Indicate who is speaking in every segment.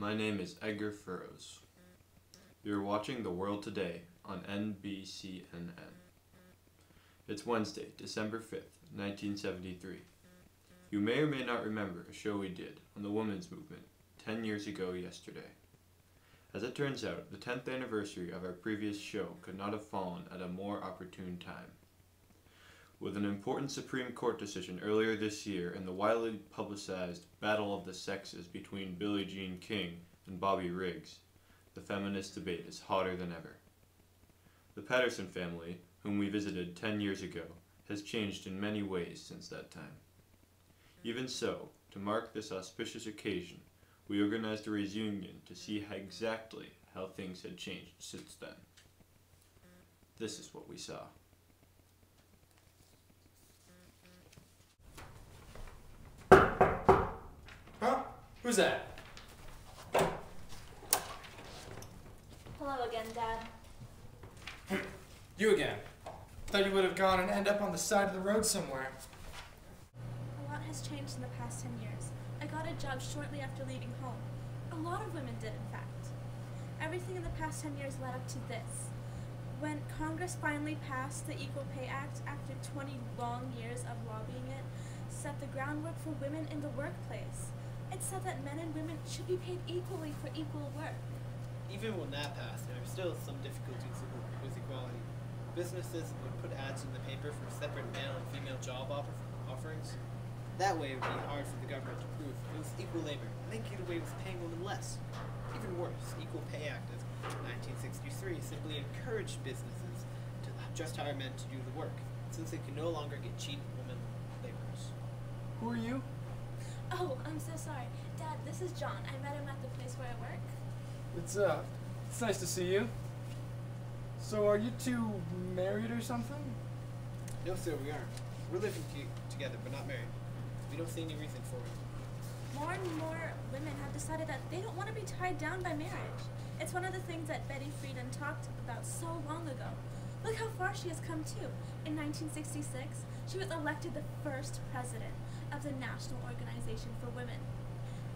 Speaker 1: My name is Edgar Furrows. You're watching The World Today on NBCNN. It's Wednesday, December 5th, 1973. You may or may not remember a show we did on the women's movement 10 years ago yesterday. As it turns out, the 10th anniversary of our previous show could not have fallen at a more opportune time. With an important Supreme Court decision earlier this year and the widely publicized battle of the sexes between Billie Jean King and Bobby Riggs, the feminist debate is hotter than ever. The Patterson family, whom we visited 10 years ago, has changed in many ways since that time. Even so, to mark this auspicious occasion, we organized a reunion to see exactly how things had changed since then. This is what we saw.
Speaker 2: Huh? Who's that?
Speaker 3: Hello again, Dad.
Speaker 2: You again. Thought you would have gone and end up on the side of the road somewhere.
Speaker 3: A lot has changed in the past 10 years. I got a job shortly after leaving home. A lot of women did, in fact. Everything in the past 10 years led up to this. When Congress finally passed the Equal Pay Act after 20 long years of lobbying it, set the groundwork for women in the workplace. It said that men and women should be paid equally for equal work.
Speaker 4: Even when that passed, there are still some difficulties with equality. Businesses would put ads in the paper for separate male and female job offerings. That way it would be hard for the government to prove it was equal labor, and they get away with paying women less. Even worse, Equal Pay Act of 1963 simply encouraged businesses to just hire men to do the work, since they could no longer get cheap women laborers.
Speaker 2: Who are you?
Speaker 3: Oh, I'm so sorry. Dad, this is John. I met him at the place where I work.
Speaker 2: It's nice to see you. So are you two married or something?
Speaker 4: No, sir, we aren't. We're living together, but not married. We don't see any reason for it.
Speaker 3: More and more women have decided that they don't want to be tied down by marriage. It's one of the things that Betty Friedan talked about so long ago. Look how far she has come too. In 1966, she was elected the first president of the National Organization for Women.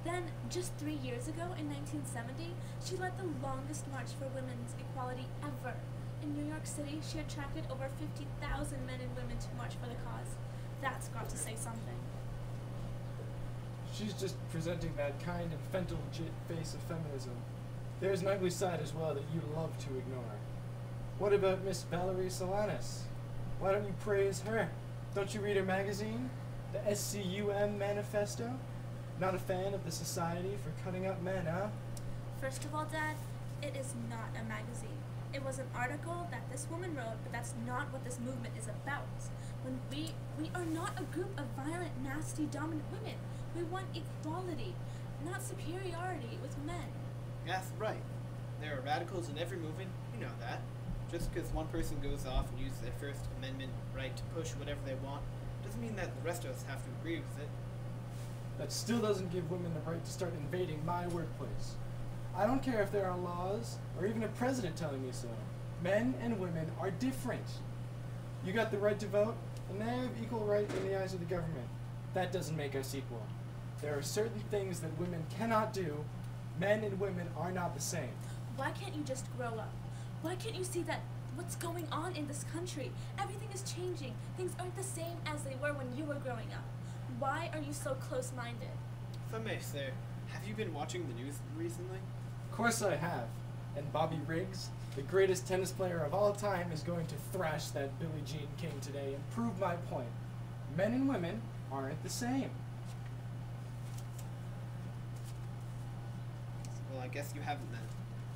Speaker 3: Then, just 3 years ago, in 1970, she led the longest march for women's equality ever. In New York City, she attracted over 50,000 men and women to march for the cause. That's got to say something.
Speaker 2: She's just presenting that kind and legit face of feminism. There's an ugly side as well that you love to ignore. What about Miss Valerie Solanas? Why don't you praise her? Don't you read her magazine? The SCUM Manifesto? Not a fan of the Society for Cutting Up Men, huh?
Speaker 3: First of all, Dad, it is not a magazine. It was an article that this woman wrote, but that's not what this movement is about. When we are not a group of violent, nasty, dominant women. We want equality, not superiority with men.
Speaker 4: That's right. There are radicals in every movement, you know that. Just because one person goes off and uses their First Amendment right to push whatever they want, doesn't mean that the rest of us have to agree with it.
Speaker 2: That still doesn't give women the right to start invading my workplace. I don't care if there are laws, or even a president telling me so. Men and women are different. You got the right to vote, and they have equal right in the eyes of the government. That doesn't make us equal. There are certain things that women cannot do. Men and women are not the same.
Speaker 3: Why can't you just grow up? Why can't you see that what's going on in this country? Everything is changing. Things aren't the same as they were when you were growing up. Why are you so close-minded?
Speaker 4: If I may, sir, have you been watching the news recently?
Speaker 2: Of course I have. And Bobby Riggs, the greatest tennis player of all time, is going to thrash that Billie Jean King today and prove my point. Men and women aren't the same.
Speaker 4: Well, I guess you haven't then.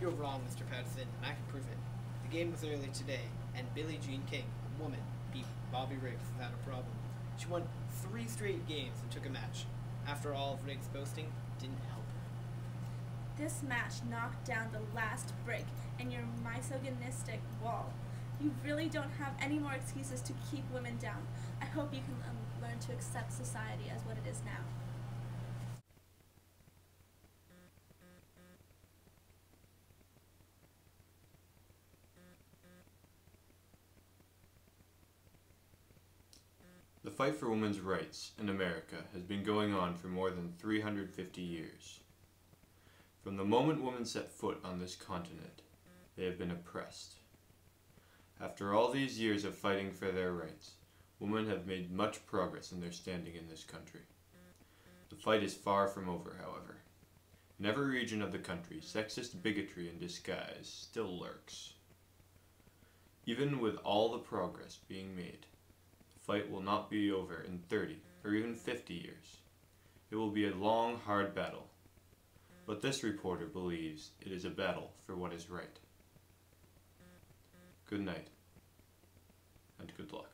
Speaker 4: You're wrong, Mr. Patterson, and I can prove it. The game was early today, and Billie Jean King, a woman, beat Bobby Riggs without a problem. She won 3 straight games and took a match. After all of Riggs' boasting, didn't help her.
Speaker 3: This match knocked down the last brick in your misogynistic wall. You really don't have any more excuses to keep women down. I hope you can learn to accept society as what it is now.
Speaker 1: The fight for women's rights in America has been going on for more than 350 years. From the moment women set foot on this continent, they have been oppressed. After all these years of fighting for their rights, women have made much progress in their standing in this country. The fight is far from over, however. In every region of the country, sexist bigotry in disguise still lurks. Even with all the progress being made, the fight will not be over in 30 or even 50 years. It will be a long, hard battle. But this reporter believes it is a battle for what is right. Good night, and good luck.